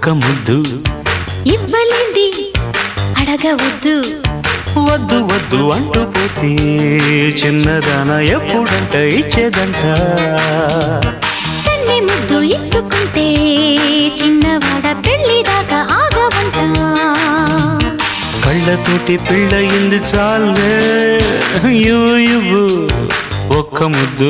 ఒక్క ముద్దు ఇవ్వలేంది అడగవద్దు వద్దు వద్దు అంటూ పోతే చిన్నదాన ఎప్పుడంట ఇచ్చేదంట తన్ని ముద్దు ఇచ్చుకుంటే చిన్నవాడ పెళ్లి దాకా ఆగవంట కళ్ళతోటి పెళ్ళయింది చాలే ఇవ్వు ఇవ్వు ఒక్క ముద్దు